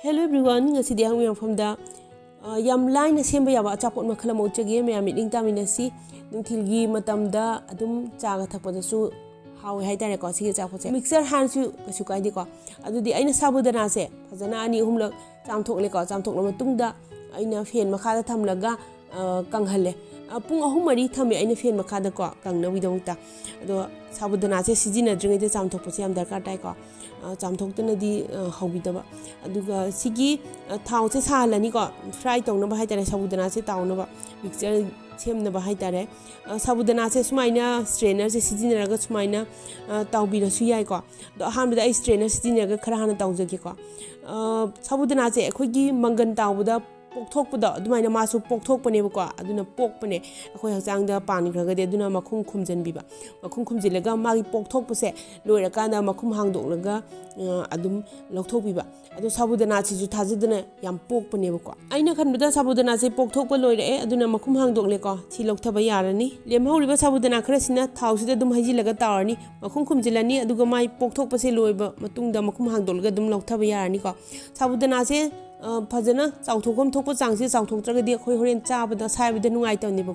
Hello everyone, ngasi dia hang from da yam Laina Semba Yaba Achapot makhala mo chage me amit ling taminasi nungthilgi matamda adum chaga thakpadasu hawe haitare ko sigi chapot mixer hansu kasu kaide ko adudi aina sabudana se fajana ani humlak chamthokle ko chamthokla matungda aina fen makha da thamlaga kanghalle pung ahum mari thame aina fen makha da ko kangna widongta ado sabudana se sijina dringai de chamthokpose yam darkar tai ko chamthokdana di hawbidaba aduga sigi thau se salani ko fry tongna ba haitare sabudana se tawna ba mixer semna ba haitare sabudana se sumaina strainer se sijina ga sumaina tawbira su yai ko do hamda ai strainer sijina ga khara hana tawjage ko sabudana se khoigi mangan tawbuda pokthokpuda adumaina masu pokthokpane ba ko aduna pokpane akhoi hachangda pani khraga de aduna makhum khumjanbiba makhum khumjilaga magi pokthokpase loira kanda makhum hangdoklaga adum lokthokbiba adu sabudana chi ju thajidana yam pokpane ba ko aina khanbada sabudana se pokthokpa loira aduna makhum hangdokle ko chi lokthaba yarani lemhoriba sabudana khara sina thawsida adum hajilaga tawrani makhum khumjilani aduga mai pokthokpase loiba matungda makhum hangdolga adum lokthaba yarani ko sabudana se fajana chawthokom thokpa changse chawthoktragadi khoi horen chabada saibada nungai tawniba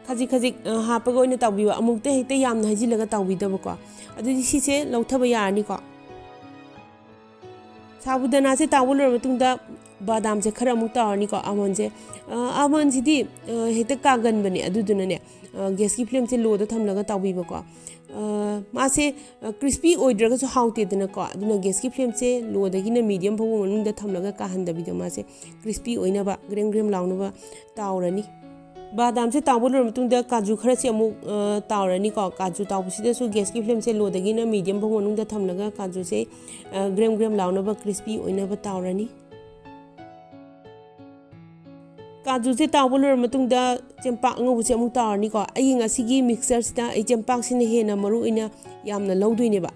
khaji khaji hapaga oina tawbiwa amukte hekte yamna hajilaga tawbidaba ko adudi sise lauthaba yarani ko sabudana se tawulor matungda badam se khara amuk tawrani ko amon sidi hekte kagan bane aduduna ne gas ki flame se low da thamlaga tawbiba ko मासे crispy ओइद्रगा सो haute दना को दुना gas की flame से low दगी ना medium भगो मनुंग दा थमलगा काहन दबि the मासे crispy ओइनाबा ग्रेम ग्रेम लाउनबा तावरनी बादाम से तावलोर मतुंग दा काजू खरा से अमु तावरनी को काजू तावबसिदा सो gas की flame से low दगी ना medium भगो मनुंग दा थमलगा काजू से ग्रेम ग्रेम लाउनबा crispy ओइनाबा तावरनी काजू से तावलोर मतुंग दा चेंपाक ngobuse amu tarni ko ayinga sigi mixer sida ai chempak sine hena maru ina yamna lawduine ba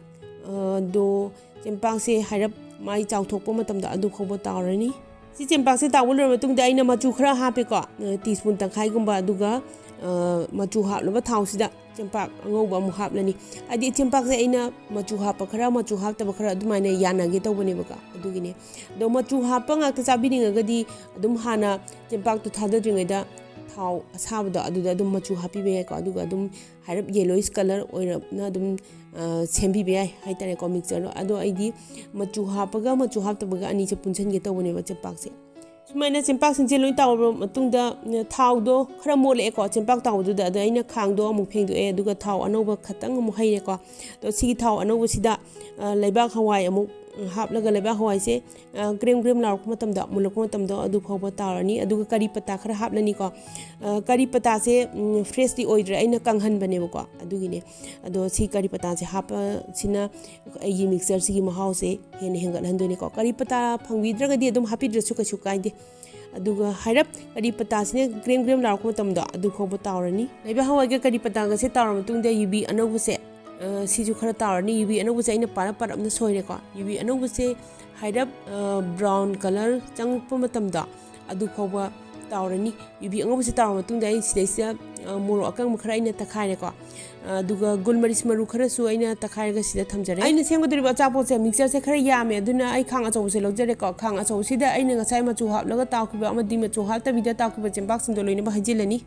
do chempak se harap mai chawthokpa matamda adu khoba tarani si chempak se tawulor matung da aina machu khara hape ko teaspoon tangkhai gumba aduga machu haploba thau sida chempak ngoba mu haplani adi chempak se aina machu hapa khara machu haptaba khara adumaine yanage tawbane ba ka adugine do machu hapa ngakta chabiringa gadi adum hana chempak tu thadadringai da thau asabda aduda adum machu happy be ko aduga adum harap yellowish color oirapna adum sembi be haitare ko mixer no ado aidi machu haptabaga ani che punchen ge tawone ba chepak se sumaina chempak sin che loi tawro matungda thau do khara mole ko chempak taw du da aina khang do amu pheng do aduga thau anoba khatang amu haire ko to sigi thau anoba sida leibak hawai amu haplaga leba hawai se grem grem lauk matamda mulak matamda adu phawba tarani aduga kari pata khara haplani ko kari pata se freshly oidra aina kanghan bane ko adugine ado si kari pata se hap sina ai mixer sigi mahau se hen hengal handoni ko kari pata phangwidra gadi adum hapidra su kasu kaide aduga harap kari pata sine grem grem lauk matamda adu phawba tarani leba hawai ga kari pata ga se tar matung de yubi anobu se सिजु खरा तारनी युबी अनोब से आइना पारा पारा अपना सोइरे को युबी अनोब से हाइरप brown colour चंगप मतमदा अदु फौबा तारनी युबी अनोब से तार मतुंग दai सिदैसा मोरो अकंग खरा आइना तखाइरे को अदुगा गुलमरिस मरु खरा सु आइना तखाइरगा सिदा थमजरे आइना सेंगदरिबा चापो से मिक्सर से खरा यामे अदुना आई खांग अचौ से लौजरे को खांग अचौ सिदा आइना गसाइ मचु हापलगा ताखुबा अमदि मचु हापता बिदा ताखुबा चेंपाक सिंदो लोइना बहाजिलनी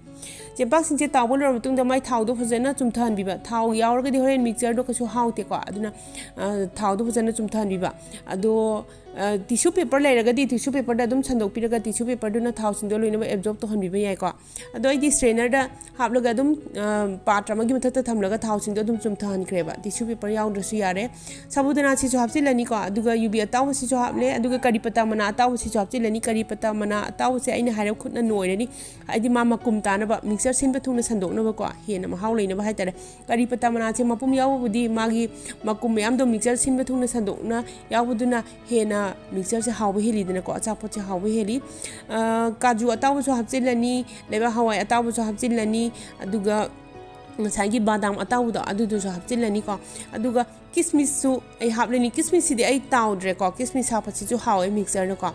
चेंपाक सिंचे तावलोर मतुंग माइ थावदो फजना चुमथान बिबा थाव यावरगदि होरेन मिक्सर दो कसु हाउते को अदुना थावदो फजना चुमथान बिबा अदो टिश्यू पेपर लेरगदि टिश्यू पेपर दा दुम संदोक पिरगा टिश्यू पेपर दुना थाव सिंदो लोइना एब्जॉर्ब तो हनबिबा याय को अदो आइदि स्ट्रेनर दा हापलगा दुम पात्र मगी मथता थमलगा थाव सिंदो दुम चुमथान ख्रेबा टिश्यू पेपर यावद्रसु यारे सबुदना सिसु हापसिलनी को अदुगा युबी अताव सिसु हापले अदुगा करी पता मना अताव सिसु हापसिलनी करी पता मना अताव से आइना हारे खुदना नोइरनी आइदि मामा कुमतानबा मिक्सर सिनबा थुना संदोकनबा को हेना महाव लेनबा हाइतारे करी पता मना से मपुम यावबुदी मागी मकुम याम दो मिक्सर सिनबा थुना संदोकना यावबुदुना हेना मिक्सर से हाव हेली दना को अचापोत से हाव हेली काजू अताव सु हापसिलनी लेबा हवाई अताव सु हापसिलनी अदुगा ngसागी बादाम अताव दा अदुदु सु हापसिलनी को अदुगा किसमिस सु ai हापलेनी किसमिस सिदि ai तावद्रे को किसमिस हापसि सु हाव मिक्सर न को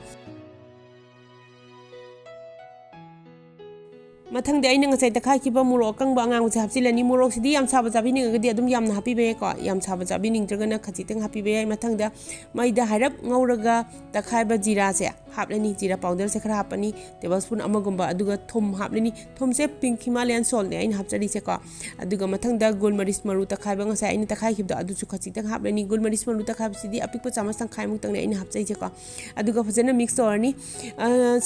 ꯃꯊꯪꯗ ꯑꯩꯅ ꯉꯁꯥꯏ ꯇꯛꯈꯥꯏꯈꯤꯕ ꯃꯣꯔꯣꯛ ꯑꯀꯪꯕ ꯑꯉꯥꯡꯕꯁꯦ ꯍꯥꯞꯆꯤꯜꯂꯅꯤ ꯃꯣꯔꯣꯛꯁꯤꯗꯤ ꯌꯥꯝ ꯁꯥꯕ ꯆꯥꯕꯤꯅꯤꯡꯉꯒꯗꯤ ꯑꯗꯨꯝ ꯌꯥꯝꯅ ꯍꯥꯞꯄꯤꯕ ꯌꯥꯏꯀꯣ ꯌꯥꯝ ꯁꯥꯕ ꯆꯥꯕꯤꯅꯤꯡꯗ꯭ꯔꯒꯅ ꯈꯖꯤꯛꯇꯪ ꯍꯥꯞꯄꯤꯕ ꯌꯥꯏ ꯃꯊꯪꯗ ꯃꯩꯗ ꯍꯥꯏꯔꯞ ꯉꯧꯔꯒ ꯇꯛꯈꯥꯏꯕ ꯖꯤꯔꯥꯁꯦ ꯍꯥꯞꯂꯅꯤ ꯖꯤꯔꯥ ꯄꯥꯎꯗꯔꯁꯦ ꯈꯔ ꯍꯥꯞꯄꯅꯤ ꯇꯦꯕꯜꯁꯄꯨꯟ ꯑꯃꯒꯨꯝꯕ ꯑꯗꯨꯒ ꯊꯨꯝ ꯍꯥꯞꯂꯅꯤ ꯊꯨꯝꯁꯦ ꯄꯤꯡꯛ ꯍꯤꯃꯥꯂꯌꯥꯟ ꯁꯣꯜꯠꯅꯦ ꯑꯩꯅ ꯍꯥꯞꯆꯔꯤꯁꯦꯀꯣ ꯑꯗꯨꯒ ꯃꯊꯪꯗ ꯒꯨꯜꯃꯔꯤꯁ ꯃꯔꯨ ꯇꯛꯈꯥꯏꯕ ꯉꯁꯥꯏ ꯑꯩꯅ ꯇꯛꯈꯥꯏꯈꯤꯕꯗꯣ ꯑꯗꯨꯁꯨ ꯈꯖꯤꯛꯇꯪ ꯍꯥꯞꯂꯅꯤ ꯒꯨꯜꯃꯔꯤꯁ ꯃꯔꯨ ꯇꯛꯈꯥꯏꯕꯁꯤꯗꯤ ꯑꯄꯤꯛꯄ ꯆꯥꯃꯁ ꯇꯪꯈꯥꯏꯃꯨꯛꯇꯪꯅꯦ ꯑꯩꯅ ꯍꯥꯞꯆꯩꯁꯦꯀꯣ ꯑꯗꯨꯒ ꯐꯖꯅ ꯃꯤꯛꯁ ꯇꯧꯔꯅꯤ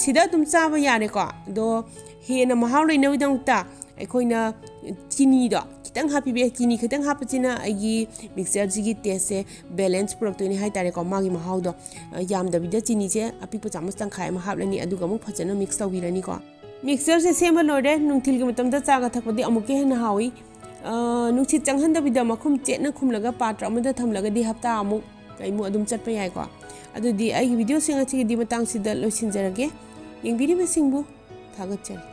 ꯁꯤꯗ ꯑꯗꯨꯝ ꯆꯥꯕ ꯌꯥꯔꯦꯀꯣ ꯑꯗꯣ ꯍꯦꯟꯅ ꯃꯍꯥꯎ ꯂꯩꯅꯕꯒꯤꯗꯃꯛꯇ ꯑꯩꯈꯣꯏꯅ ꯆꯤꯅꯤꯗꯣ ꯈꯤꯇꯪ ꯍꯥꯞꯄꯤꯕ ꯌꯥꯏ ꯆꯤꯅꯤ ꯈꯤꯇꯪ ꯍꯥꯞꯄꯁꯤꯅ ꯑꯩꯒꯤ ꯃꯤꯛꯁꯆꯔꯁꯤꯒꯤ ꯇꯦꯁꯁꯦ ꯕꯦꯂꯦꯟꯁ ꯄꯨꯔꯛꯇꯣꯏꯅꯤ ꯍꯥꯏꯇꯥꯔꯦꯀꯣ ꯃꯥꯒꯤ ꯃꯍꯥꯎꯗꯣ ꯌꯥꯝꯗꯕꯤꯗ ꯆꯤꯅꯤꯁꯦ ꯑꯄꯤꯛꯄ ꯆꯥꯃꯁ ꯇꯪꯈꯥꯏ ꯑꯃ ꯍꯥꯞꯂꯅꯤ ꯑꯗꯨꯒ ꯑꯃꯨꯛ ꯐꯖꯅ ꯃꯤꯛꯁ ꯇꯧꯕꯤꯔꯅꯤꯀꯣ ꯃꯤꯛꯁꯆꯔꯁꯦ ꯁꯦꯝꯕ ꯂꯣꯏꯔꯦ ꯅꯨꯡꯊꯤꯜꯒꯤ ꯃꯇꯝꯗ ꯆꯥꯒ ꯊꯛꯄꯗꯤ ꯑꯃꯨꯛꯀ ꯍꯦꯟꯅ ꯍꯥꯎꯏ ꯅꯨꯡꯁꯤꯠ ꯆꯪꯍꯟꯗꯕꯤꯗ ꯃꯈꯨꯝ ꯆꯦꯠꯅ ꯈꯨꯝꯂꯒ ꯄꯥꯇ꯭ꯔ ꯑꯃꯗ ꯊꯝꯂꯒꯗꯤ ꯍꯞꯇꯥ ꯑꯃꯨꯛ ꯀꯩꯃꯨꯛ ꯑꯗꯨꯝ ꯆꯠꯄ ꯌꯥꯏꯀꯣ ꯑꯗꯨꯗꯤ ꯑꯩꯒꯤ ꯚꯤꯗꯤꯑꯣꯁꯤꯡ ꯑꯁꯤꯒꯤꯗꯤ ꯃꯇꯥꯡꯁꯤꯗ ꯂꯣꯏꯁꯤꯟꯖꯔꯒꯦ ꯌꯦꯡꯕꯤꯔꯤꯕꯁꯤꯡꯕꯨ ꯊꯥꯒꯠꯆꯔꯤ